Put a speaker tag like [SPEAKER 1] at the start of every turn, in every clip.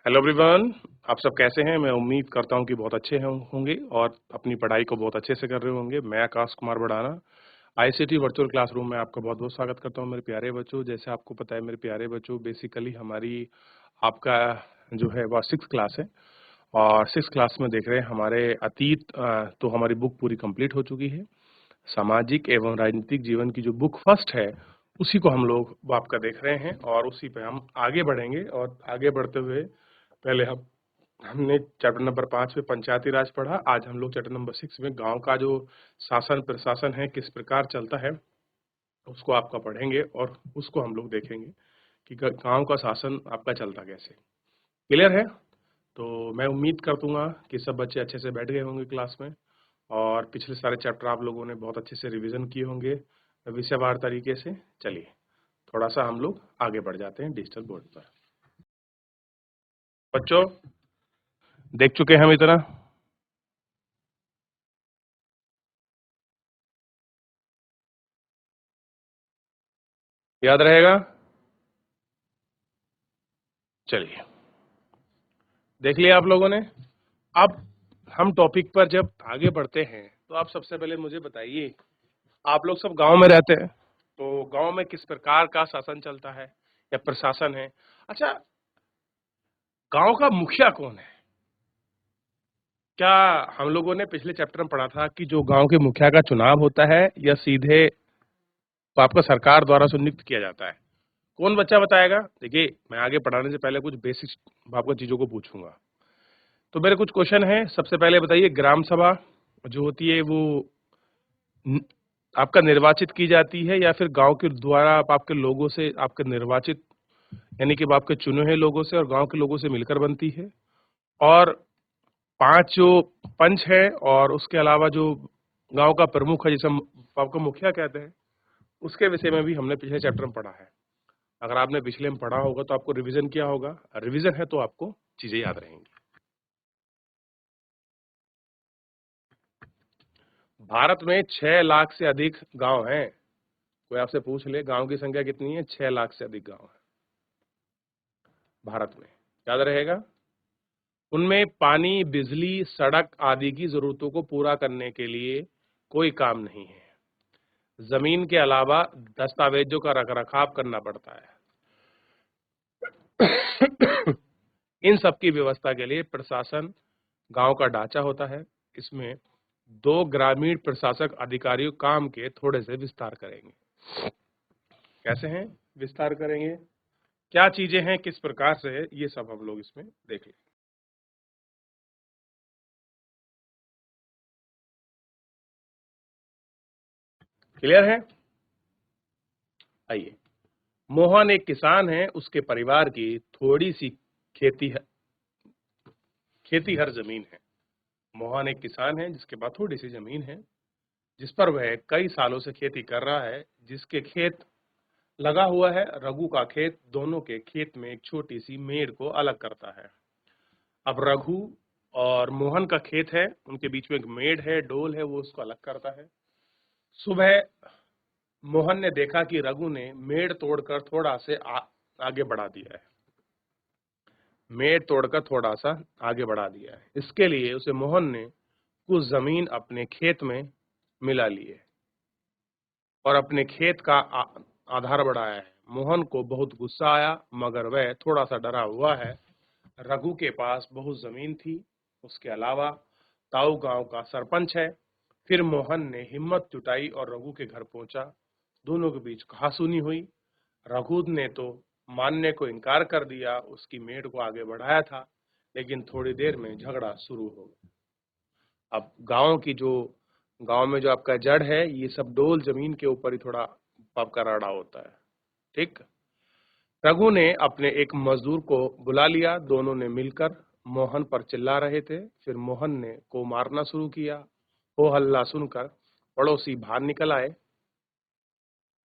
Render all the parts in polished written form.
[SPEAKER 1] Hello everyone. आप सब कैसे हैं? मैं उम्मीद करता हूं कि बहुत अच्छे होंगे और अपनी पढ़ाई को बहुत अच्छे से कर रहे होंगे। मैं Akash Kumar Badana ICT virtual classroom में आपका बहुत बहुत स्वागत करता हूं मेरे प्यारे बच्चों। जैसे आपको पता है मेरे प्यारे बच्चों, बेसिकली हमारी आपका जो है वह 6th क्लास है और 6th क्लास में देख रहे हैं हमारे अतीत तो हमारी बुक पूरी कंप्लीट हो चुकी है। सामाजिक एवं राजनीतिक जीवन की जो बुक फर्स्ट है उसी को हम लोग वो आपका देख रहे हैं और उसी पे हम आगे बढ़ेंगे। और आगे बढ़ते हुए पहले हमने चैप्टर नंबर 5 में पंचायती राज पढ़ा। आज हम लोग चैप्टर नंबर 6 में गांव का जो शासन प्रशासन है किस प्रकार चलता है उसको आपका पढ़ेंगे और उसको हम लोग देखेंगे कि गांव का शासन आपका चलता कैसे। क्लियर है? तो मैं उम्मीद कर दूंगा कि सब बच्चे अच्छे से बैठ गए होंगे क्लास में और पिछले सारे चैप्टर आप लोगों ने बहुत अच्छे से रिवीजन किए होंगे विषयवार तरीके से। चलिए थोड़ा सा हम लोग आगे बढ़ जाते हैं डिजिटल बोर्ड पर। बच्चों देख चुके हैं हम इतना? याद रहेगा? चलिए देख लिया आप लोगों ने। अब हम टॉपिक पर जब आगे बढ़ते हैं तो आप सबसे पहले मुझे बताइए, आप लोग सब गांव में रहते हैं तो गांव में किस प्रकार का शासन चलता है या प्रशासन है? अच्छा, गांव का मुखिया कौन है? क्या हम लोगों ने पिछले चैप्टर में पढ़ा था कि जो गांव के मुखिया का चुनाव होता है या सीधे तो आपका सरकार द्वारा नियुक्त किया जाता है? कौन बच्चा बताएगा? देखिए मैं आगे पढ़ाने से पहले कुछ बेसिक आपको चीजों को पूछूंगा। तो मेरे कुछ क्वेश्चन हैं। सबसे पहले बताइए, ग्राम सभा जो होती है वो न- आपका निर्वाचित की जाती है या फिर गांव के द्वारा आपके लोगों से आपके निर्वाचित, यानी कि वो आपके चुने हुए लोगों से और गांव के लोगों से मिलकर बनती है? और 5 जो पंच है और उसके अलावा जो गांव का प्रमुख है जिसे हम आपको मुखिया कहते हैं, उसके विषय में भी हमने पिछले चैप्टर में पढ़ा है। अगर आपने पिछले में पढ़ा होगा तो आपको रिवीजन किया होगा, रिवीजन है तो आपको चीजें याद रहेंगी। भारत में 6 लाख से अधिक गांव हैं। कोई आपसे पूछ ले गांव की संख्या कितनी है? 6 लाख से अधिक गांव है भारत में। याद रहेगा? उनमें पानी, बिजली, सड़क आदि की जरूरतों को पूरा करने के लिए कोई काम नहीं है। जमीन के अलावा दस्तावेजों का रखरखाव करना पड़ता है। इन सब की व्यवस्था के लिए प्रशासन गांव का ढांचा होता है। इसमें 2 ग्रामीण प्रशासक अधिकारियों काम के थोड़े से विस्तार करेंगे। कैसे हैं विस्तार करेंगे? क्या चीजें हैं, किस प्रकार से है, ये सब हम लोग इसमें देख लें। क्लियर है? आइए, मोहन एक किसान है, उसके परिवार की थोड़ी सी खेती है, खेती हर जमीन है। मोहन एक किसान है जिसके पास थोड़ी सी जमीन है जिस पर वह कई सालों से खेती कर रहा है। जिसके खेत लगा हुआ है रघु का खेत दोनों के खेत में एक छोटी सी मेड़ को अलग करता है। अब रघु और मोहन का खेत है, उनके बीच में एक मेड़ है, डोल है, वो उसको अलग करता है। सुबह मोहन ने देखा कि रघु ने मेड़ तोड़कर थोड़ा से आगे बढ़ा दिया है। मेड़ तोड़कर थोड़ा सा आगे बढ़ा दिया है। इसके लिए उसे मोहन ने कुछ जमीन अपने खेत में मिला ली है और अपने खेत का आधार बढ़ाया है। मोहन को बहुत गुस्सा आया मगर वह थोड़ा सा डरा हुआ है। रघु के पास बहुत जमीन थी, उसके अलावा ताऊ गांव का सरपंच है। फिर मोहन ने हिम्मत जुटाई और रघु के घर पहुंचा। दोनों के बीच कहासुनी हुई। रघु ने तो मानने को इनकार कर दिया, उसकी मेड़ को आगे बढ़ाया था, लेकिन थोड़ी देर में झगड़ा शुरू हो गया। अब गांव में जो आपका जड़ है ये सब डोल जमीन के ऊपर ही थोड़ा आपका राड़ा होता है। ठीक। रघु ने अपने एक मजदूर को बुला लिया। दोनों ने मिलकर मोहन पर चिल्ला रहे थे। फिर मोहन ने को मारना शुरू किया। हो हल्ला सुनकर पड़ोसी बाहर निकल आए।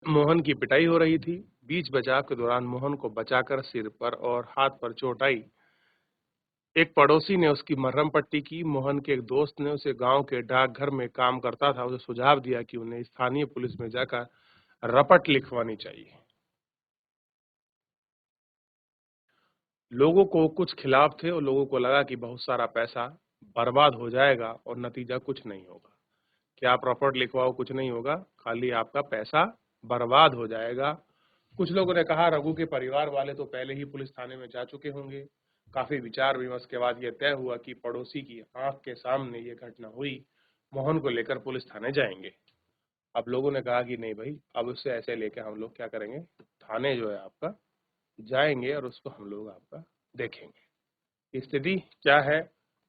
[SPEAKER 1] मोहन की पिटाई हो रही थी। बीच बचाव के दौरान मोहन को बचाकर सिर पर और हाथ पर चोट आई। एक पड़ोसी ने उसकी मरहम पट्टी की। मोहन के एक दोस्त ने उसे गांव के डाकघर में काम करता था, उसे सुझाव दिया कि उन्हें स्थानीय पुलिस में जाकर रपट लिखवानी चाहिए। लोगों को कुछ खिलाफ थे और लोगों को लगा कि बहुत सारा पैसा बर्बाद हो जाएगा और नतीजा कुछ नहीं होगा। क्या प्रॉपर्टी लिखवाओ, कुछ नहीं होगा, खाली आपका पैसा बर्बाद हो जाएगा। कुछ लोगों ने कहा रघु के परिवार वाले तो पहले ही पुलिस थाने में जा चुके होंगे। काफी विचार विमर्श के बाद यह तय हुआ कि पड़ोसी की आंख के सामने ये घटना हुई, मोहन को लेकर पुलिस थाने जाएंगे। अब लोगों ने कहा कि नहीं भाई, अब उससे ऐसे लेके हम लोग क्या करेंगे, थाने जो है आपका जाएंगे और उसको हम लोग आपका देखेंगे स्थिति क्या है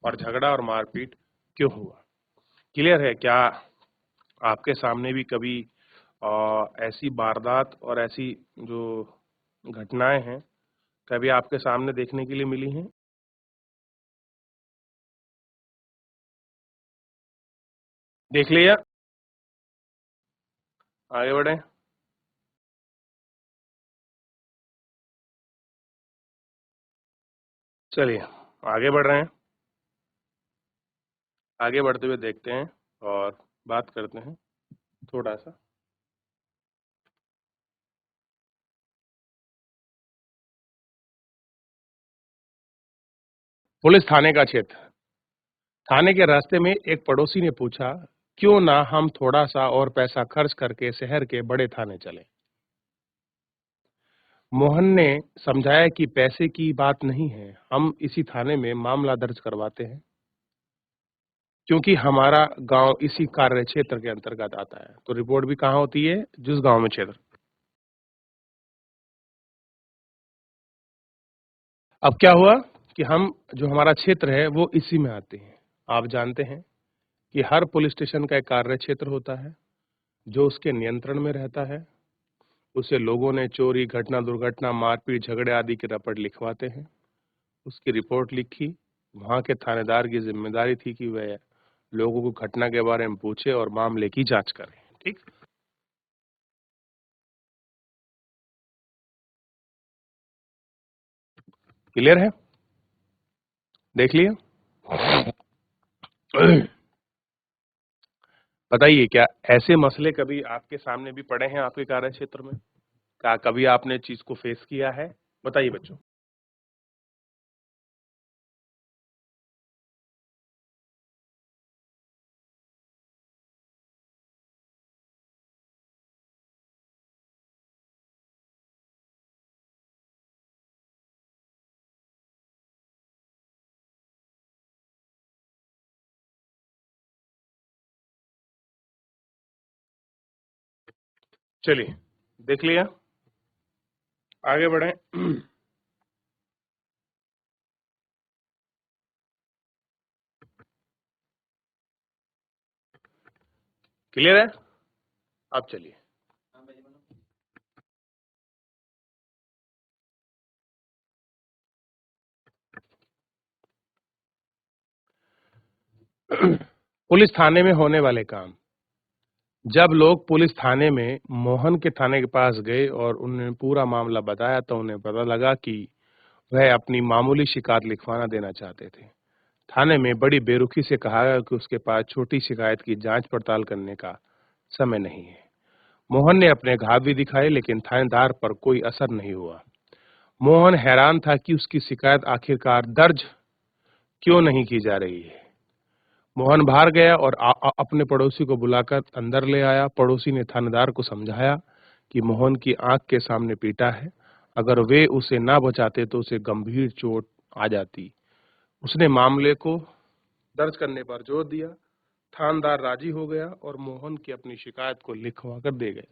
[SPEAKER 1] और झगड़ा और मारपीट क्यों हुआ। क्लियर है क्या? आपके सामने भी कभी ऐसी वारदात और ऐसी जो घटनाएं हैं कभी आपके सामने देखने के लिए मिली हैं? देख लिया? आगे बढ़े। चलिए आगे बढ़ रहे हैं। आगे बढ़ते हुए देखते हैं और बात करते हैं थोड़ा सा। पुलिस थाने का क्षेत्र। थाने के रास्ते में एक पड़ोसी ने पूछा, क्यों ना हम थोड़ा सा और पैसा खर्च करके शहर के बड़े थाने चलें। मोहन ने समझाया कि पैसे की बात नहीं है, हम इसी थाने में मामला दर्ज करवाते हैं क्योंकि हमारा गांव इसी कार्य क्षेत्र के अंतर्गत आता है। तो रिपोर्ट भी कहाँ होती है? जिस गांव में क्षेत्र। अब क्या हुआ कि हम जो हमारा क्षेत्र है वो इसी में आते हैं। आप जानते हैं कि हर पुलिस स्टेशन का एक कार्य क्षेत्र होता है जो उसके नियंत्रण में रहता है। उसे लोगों ने चोरी, घटना, दुर्घटना, मारपीट, झगड़े आदि के रपट लिखवाते हैं। उसकी रिपोर्ट लिखी। वहां के थानेदार की जिम्मेदारी थी कि वह लोगों को घटना के बारे में पूछे और मामले की जांच करे। ठीक। क्लियर है? देख लिया? बताइए क्या ऐसे मसले कभी आपके सामने भी पड़े हैं आपके कार्य क्षेत्र में? क्या कभी आपने चीज को फेस किया है? बताइए बच्चों। चलिए देख लिया? आगे बढ़े। क्लियर है? अब चलिए। पुलिस थाने में होने वाले काम। जब लोग पुलिस थाने में मोहन के थाने के पास गए और उन्हें पूरा मामला बताया तो उन्हें पता लगा कि वह अपनी मामूली शिकायत लिखवाना देना चाहते थे। थाने में बड़ी बेरुखी से कहा गया कि उसके पास छोटी शिकायत की जांच पड़ताल करने का समय नहीं है। मोहन ने अपने घाव भी दिखाए लेकिन थानेदार पर कोई असर नहीं हुआ। मोहन हैरान था कि उसकी शिकायत आखिरकार दर्ज क्यों नहीं की जा रही है। मोहन बाहर गया और अपने पड़ोसी को बुलाकर अंदर ले आया। पड़ोसी ने थानेदार को समझाया कि मोहन की आंख के सामने पीटा है। अगर वे उसे ना बचाते तो उसे गंभीर चोट आ जाती। उसने मामले को दर्ज करने पर जोर दिया। थानेदार राजी हो गया और मोहन की अपनी शिकायत को लिखवा कर दे गए।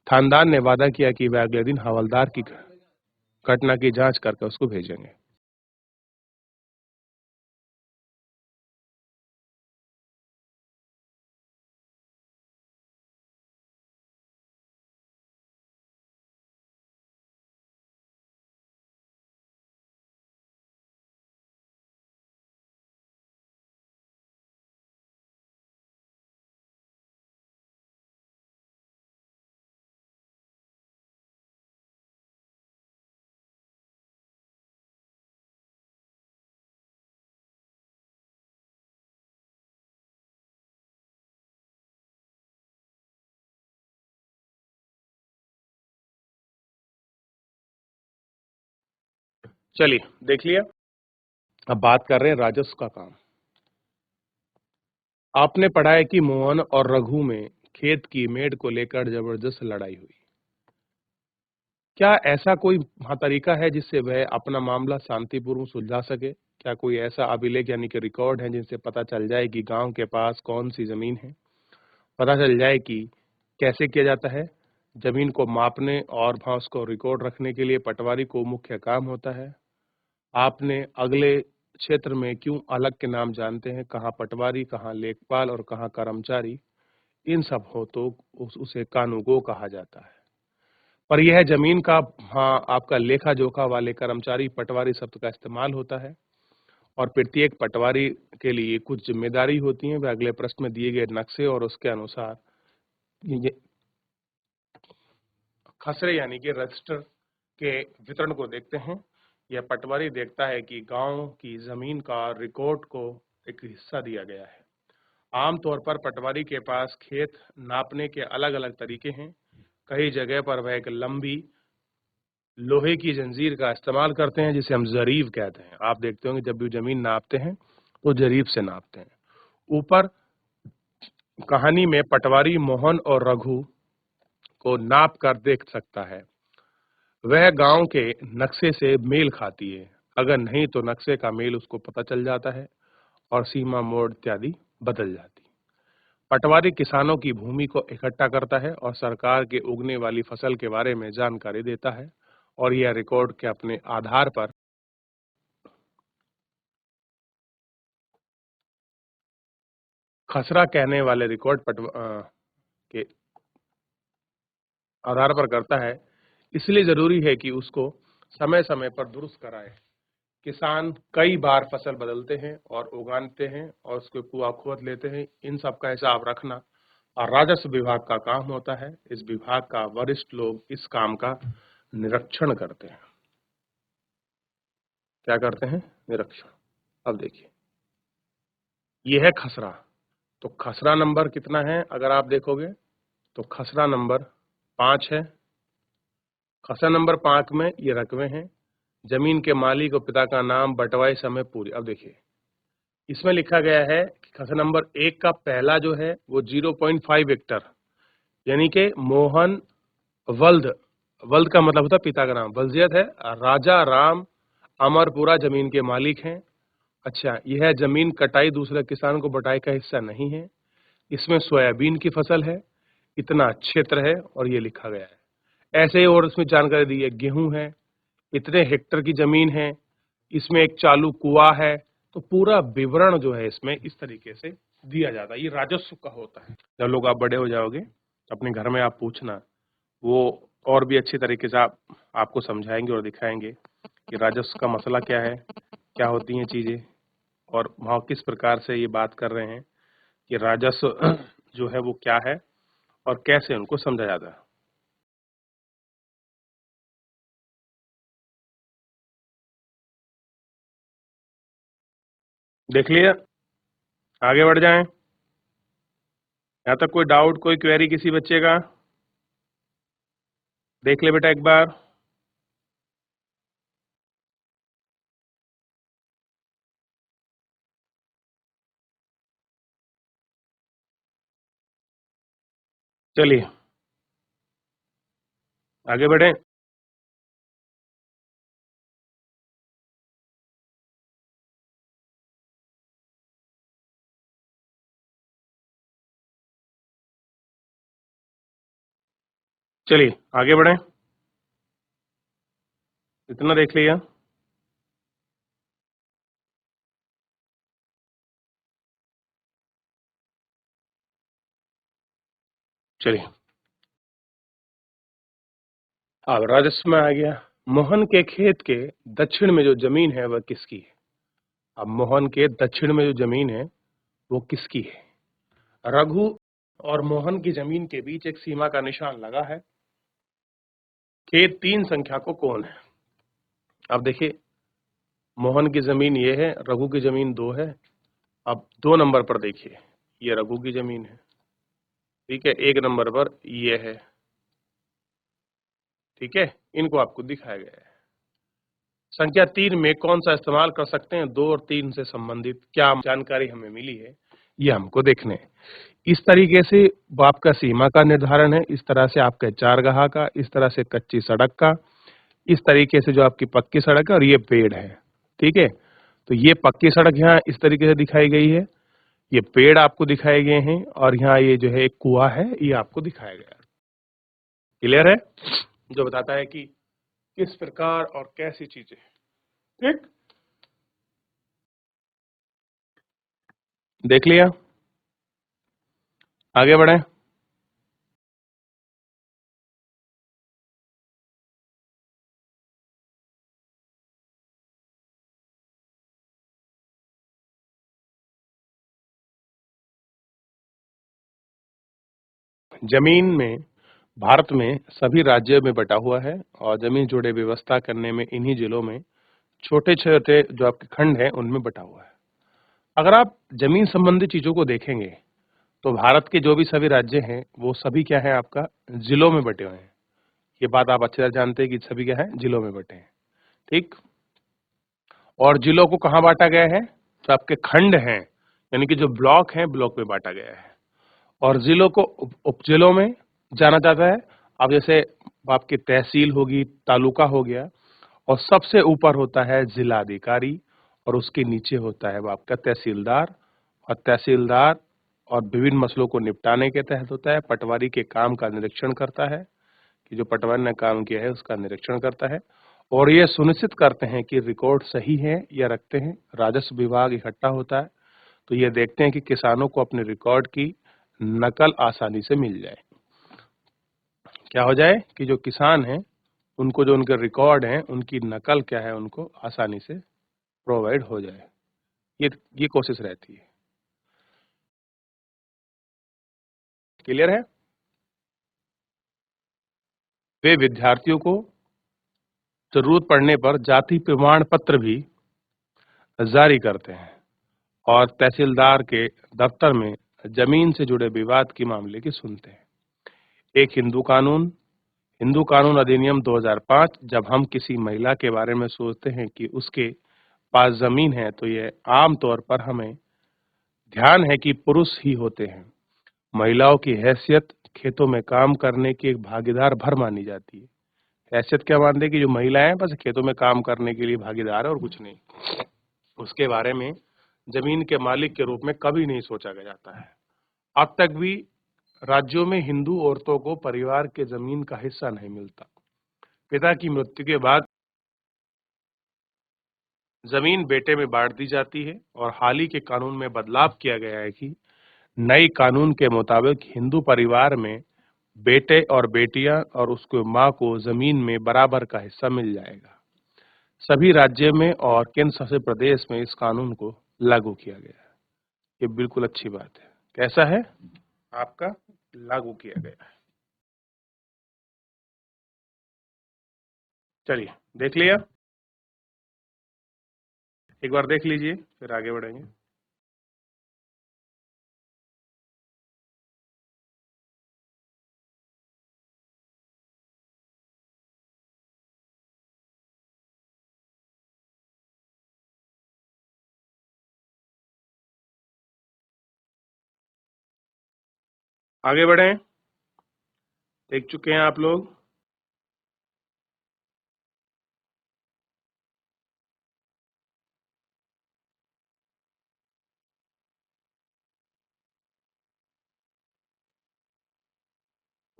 [SPEAKER 1] थानेदार ने वादा किया कि वे अगले दिन हवलदार की घटना की जांच करके उसको भेजेंगे। चलिए देख लिया। अब बात कर रहे हैं राजस्व का काम। आपने पढ़ा है कि मोहन और रघु में खेत की मेड़ को लेकर जबरदस्त लड़ाई हुई। क्या ऐसा कोई तरीका है जिससे वह अपना मामला शांतिपूर्वक सुलझा सके? क्या कोई ऐसा अभिलेख यानी कि रिकॉर्ड है जिनसे पता चल जाए कि गांव के पास कौन सी जमीन है? पता चल जाए कि कैसे किया जाता है? जमीन को मापने और वहां उसको रिकॉर्ड रखने के लिए पटवारी को मुख्य काम होता है। आपने अगले क्षेत्र में क्यों अलग के नाम जानते हैं? कहाँ पटवारी, कहाँ लेखपाल और कहाँ कर्मचारी? इन सब हो तो उसे कानूगो कहा जाता है। पर यह जमीन का आपका लेखा जोखा वाले कर्मचारी पटवारी शब्द का इस्तेमाल होता है और प्रत्येक पटवारी के लिए कुछ जिम्मेदारी होती है। वे अगले प्रश्न में दिए गए नक्शे और उसके अनुसार ये खसरे यानी कि रजिस्टर के वितरण को देखते हैं। यह पटवारी देखता है कि गांव की जमीन का रिकॉर्ड को एक हिस्सा दिया गया है। आमतौर पर पटवारी के पास खेत नापने के अलग अलग तरीके हैं। कई जगह पर वह एक लंबी लोहे की जंजीर का इस्तेमाल करते हैं जिसे हम जरीब कहते हैं। आप देखते होंगे जब भी जमीन नापते हैं तो जरीब से नापते हैं। ऊपर कहानी में पटवारी मोहन और रघु को नाप कर देख सकता है। वह गांव के नक्शे से मेल खाती है। अगर नहीं तो नक्शे का मेल उसको पता चल जाता है और सीमा मोड़ इत्यादि बदल जाती। पटवारी किसानों की भूमि को इकट्ठा करता है और सरकार के उगने वाली फसल के बारे में जानकारी देता है और यह रिकॉर्ड के अपने आधार पर खसरा कहने वाले रिकॉर्ड के आधार पर करता है। इसलिए जरूरी है कि उसको समय समय पर दुरुस्त कराए। किसान कई बार फसल बदलते हैं और उगाते हैं और उसको कुआ खोद लेते हैं। इन सब का हिसाब रखना और राजस्व विभाग का काम होता है। इस विभाग का वरिष्ठ लोग इस काम का निरीक्षण करते हैं। क्या करते हैं? निरीक्षण। अब देखिए, यह है खसरा। तो खसरा नंबर कितना है अगर आप देखोगे तो खसरा नंबर 5 है। खसरा नंबर 5 में ये रकबे हैं। जमीन के मालिक और पिता का नाम, बंटवाई समय पूरी। अब देखिए, इसमें लिखा गया है कि खसरा नंबर 1 का पहला जो है वो 0.5 हेक्टर यानी कि मोहन वल्द, वल्द का मतलब होता है पिता का नाम, वल्जियत है, राजा राम अमरपुरा जमीन के मालिक हैं। अच्छा, यह जमीन कटाई दूसरे किसान को बटाई का हिस्सा नहीं है। इसमें सोयाबीन की फसल है, इतना क्षेत्र है और ये लिखा गया है। ऐसे ही और उसमें जानकारी दी है, गेहूं है, इतने हेक्टर की जमीन है, इसमें एक चालू कुआं है। तो पूरा विवरण जो है इसमें इस तरीके से दिया जाता है। ये राजस्व का होता है। जब लोग आप बड़े हो जाओगे अपने घर में आप पूछना, वो और भी अच्छी तरीके से आपको समझाएंगे और दिखाएंगे कि राजस्व का मसला क्या है, क्या होती हैं चीजें और वहाँ किस प्रकार से ये बात कर रहे हैं कि राजस्व जो है वो क्या है और कैसे उनको समझा जाता है। देख लिया? आगे बढ़ जाएं। यहाँ तक कोई डाउट, कोई क्वेरी किसी बच्चे का? देख ले बेटा एक बार। चलिए आगे बढ़े। चलिए आगे बढ़े। इतना देख लिया। चलिए अब राजस्व में आ गया। मोहन के खेत के दक्षिण में जो जमीन है वह किसकी है? अब मोहन के दक्षिण में जो जमीन है वो किसकी है? रघु और मोहन की जमीन के बीच एक सीमा का निशान लगा है। खेत 3 संख्या को कौन है? अब देखिए, मोहन की जमीन ये है, रघु की जमीन 2 है। अब 2 नंबर पर देखिए, ये रघु की जमीन है। ठीक है, 1 नंबर पर ये है। ठीक है, इनको आपको दिखाया गया है। संख्या 3 में कौन सा इस्तेमाल कर सकते हैं? 2 और 3 से संबंधित क्या जानकारी हमें मिली है, ये हमको देखने हैं। इस तरीके से आपका सीमा का निर्धारण है, इस तरह से आपका चारगाह का, इस तरह से कच्ची सड़क का, इस तरीके से जो आपकी पक्की सड़क है और ये पेड़ है, ठीक है? तो ये पक्की सड़क यहाँ इस तरीके से दिखाई गई है, ये पेड़ आपको दिखाए गए हैं और यहाँ ये जो है एक कुआं है, ये आपको दिखाया गया है। क्लियर है? जो बताता है कि किस प्रकार और कैसी चीजें, ठीक? देख लिया? आगे बढ़े। जमीन में भारत में सभी राज्यों में बटा हुआ है और जमीन जोड़े व्यवस्था करने में इन्हीं जिलों में छोटे-छोटे जो आपके खंड हैं उनमें बटा हुआ है। अगर आप जमीन संबंधी चीजों को देखेंगे तो भारत के जो भी सभी राज्य हैं वो सभी क्या है आपका जिलों में बटे हुए हैं। ये बात आप अच्छे से जानते हैं कि सभी क्या है जिलों में बटे हैं, ठीक? और जिलों को कहाँ बांटा गया है? जो आपके खंड हैं यानी कि जो ब्लॉक हैं ब्लॉक में बांटा गया है और जिलों को उपजिलों में जाना जाता है। अब जैसे आपकी तहसील होगी, तालुका हो गया और सबसे ऊपर होता है जिलाधिकारी और उसके नीचे होता है वो आपका तहसीलदार और तहसीलदार और विभिन्न मसलों को निपटाने के तहत होता है। पटवारी के काम का निरीक्षण करता है कि जो पटवारी ने काम किया है उसका निरीक्षण करता है और ये सुनिश्चित करते हैं कि रिकॉर्ड सही है या रखते हैं। राजस्व विभाग इकट्ठा होता है तो ये देखते हैं कि किसानों को अपने रिकॉर्ड की नकल आसानी से मिल जाए। क्या हो जाए कि जो किसान हैं उनको जो उनके रिकॉर्ड हैं उनकी नकल क्या है उनको आसानी से प्रोवाइड हो जाए। ये कोशिश रहती है। क्लियर है? वे विद्यार्थियों को जरूरत पड़ने पर जाति प्रमाण पत्र भी जारी करते हैं और तहसीलदार के दफ्तर में जमीन से जुड़े विवाद के मामले की सुनते हैं। एक हिंदू कानून अधिनियम 2005 जब हम किसी महिला के बारे में सोचते हैं कि उसके पास जमीन है तो ये आम तौर पर हमें ध्यान है कि पुरुष ही होते हैं। महिलाओं की हैसियत खेतों में काम करने की एक भागीदार भर मानी जाती है। हैसियत क्या मानते हैं कि जो महिलाएं बस खेतों में काम करने के लिए भागीदार है और कुछ नहीं। उसके बारे में जमीन के मालिक के रूप में कभी नहीं सोचा गया जाता है। अब तक भी राज्यों में हिंदू औरतों को परिवार के जमीन का हिस्सा नहीं मिलता। पिता की मृत्यु के बाद जमीन बेटे में बांट दी जाती है और हाल ही के कानून में बदलाव किया गया है कि नई कानून के मुताबिक हिंदू परिवार में बेटे और बेटियां और उसके मां को जमीन में बराबर का हिस्सा मिल जाएगा। सभी राज्य में और केंद्र शासित प्रदेश में इस कानून को लागू किया गया है। ये बिल्कुल अच्छी बात है। कैसा है? आपका लागू किया गया है। चलिए, देख लिया? एक बार देख लीजिए फिर आगे बढ़ेंगे। आगे बढ़ें। देख चुके हैं आप लोग?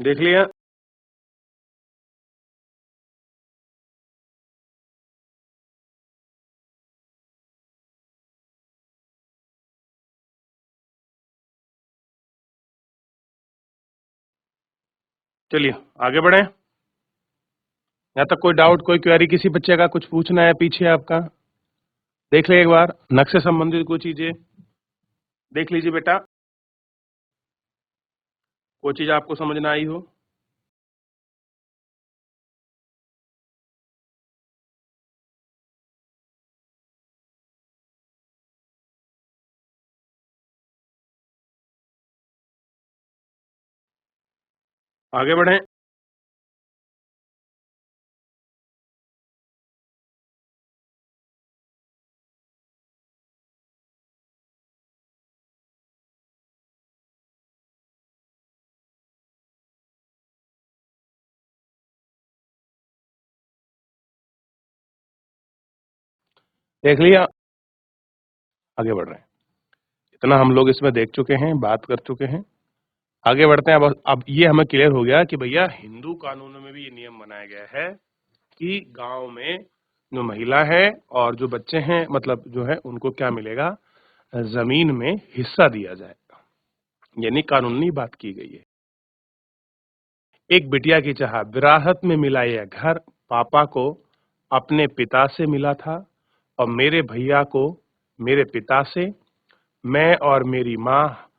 [SPEAKER 1] देख लिया? चलिए आगे बढ़ें। यहाँ तक कोई डाउट, कोई क्वेरी, किसी बच्चे का कुछ पूछना है पीछे आपका? देख ले एक बार नक्शे संबंधित कोई चीजें देख लीजिए बेटा। कोई चीज आपको समझ ना आई हो? आगे बढ़ें। देख लिया, आगे बढ़ रहे हैं। इतना हम लोग इसमें देख चुके हैं, बात कर चुके हैं, आगे बढ़ते हैं। अब ये हमें क्लियर हो गया कि भैया हिंदू कानूनों में भी ये नियम बनाया गया है कि गांव में जो महिला है और जो बच्चे हैं, मतलब जो है, उनको क्या मिलेगा, जमीन में हिस्सा दिया जाएगा, यानी कानूनी बात की गई है। एक बिटिया की चाह विरासत में मिला यह घर पापा को अपने पिता से मिला था और मेरे भैया को मेरे पिता से। मैं और मेरी माँ,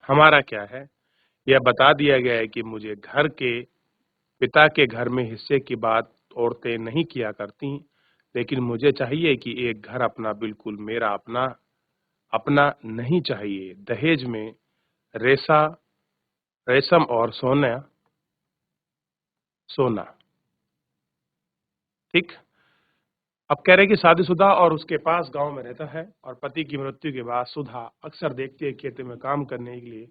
[SPEAKER 1] हमारा क्या है, यह बता दिया गया है कि मुझे घर के पिता के घर में हिस्से की बात औरतें नहीं किया करती, लेकिन मुझे चाहिए कि एक घर अपना, बिल्कुल मेरा अपना। अपना नहीं चाहिए, दहेज में रेशा रेशम और सोना। ठीक। अब कह रहे हैं कि शादीशुदा और उसके पास गांव में रहता है और पति की मृत्यु के बाद सुधा अक्सर देखती है खेत में काम करने के लिए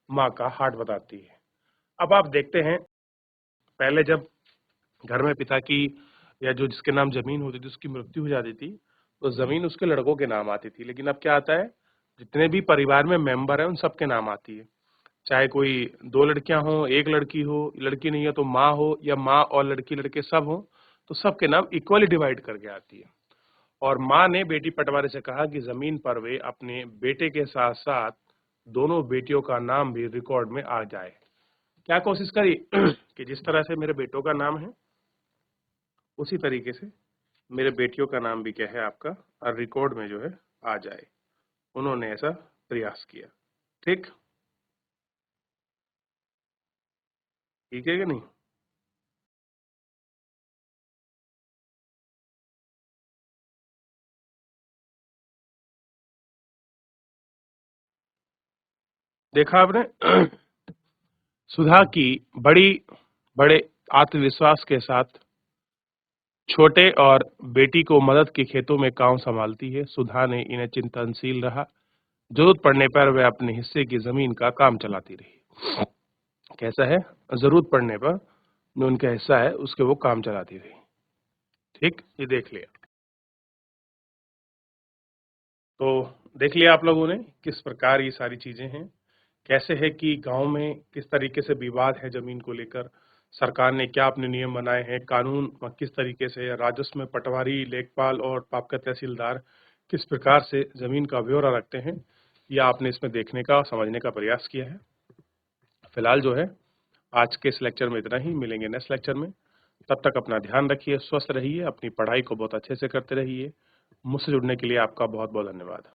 [SPEAKER 1] माँ का हाथ बताती है। अब आप देखते हैं, पहले जब घर में पिता की या जो जिसके नाम जमीन होती थी उसकी मृत्यु हो जाती थी, तो जमीन उसके लड़कों के नाम आती थी। लेकिन अब क्या आता है, जितने भी परिवार में मेंबर हैं उन सबके नाम आती है। चाहे कोई 2 लड़कियां हो, एक लड़की हो, लड़की नहीं है तो माँ हो, या माँ और लड़की लड़के सब हो, तो सबके नाम इक्वली डिवाइड करके आती है। और माँ ने बेटी पटवारी से कहा कि जमीन पर वे अपने बेटे के साथ साथ दोनों बेटियों का नाम भी रिकॉर्ड में आ जाए। क्या कोशिश करी कि जिस तरह से मेरे बेटों का नाम है उसी तरीके से मेरे बेटियों का नाम भी क्या है आपका, और रिकॉर्ड में जो है आ जाए। उन्होंने ऐसा प्रयास किया। ठीक, ठीक है कि नहीं? देखा आपने सुधा की बड़ी बड़े आत्मविश्वास के साथ छोटे और बेटी को मदद के खेतों में काम संभालती है। सुधा ने इन्हें चिंतनशील रहा, जरूरत पड़ने पर वह अपने हिस्से की जमीन का काम चलाती रही। कैसा है, जरूरत पड़ने पर जो उनका हिस्सा है उसके वो काम चलाती रही। ठीक, ये देख लिया। तो देख लिया आप लोगों ने किस प्रकार ये सारी चीजें हैं, कैसे है कि गांव में किस तरीके से विवाद है जमीन को लेकर, सरकार ने क्या अपने नियम बनाए हैं, कानून किस तरीके से है, राजस्व में पटवारी, लेखपाल और आपका तहसीलदार किस प्रकार से जमीन का ब्यौरा रखते हैं, या आपने इसमें देखने का और समझने का प्रयास किया है। फिलहाल जो है आज के इस लेक्चर में इतना ही, मिलेंगे नेक्स्ट लेक्चर में। तब तक अपना ध्यान रखिए, स्वस्थ रहिए, अपनी पढ़ाई को बहुत अच्छे से करते रहिए। मुझसे जुड़ने के लिए आपका बहुत बहुत धन्यवाद।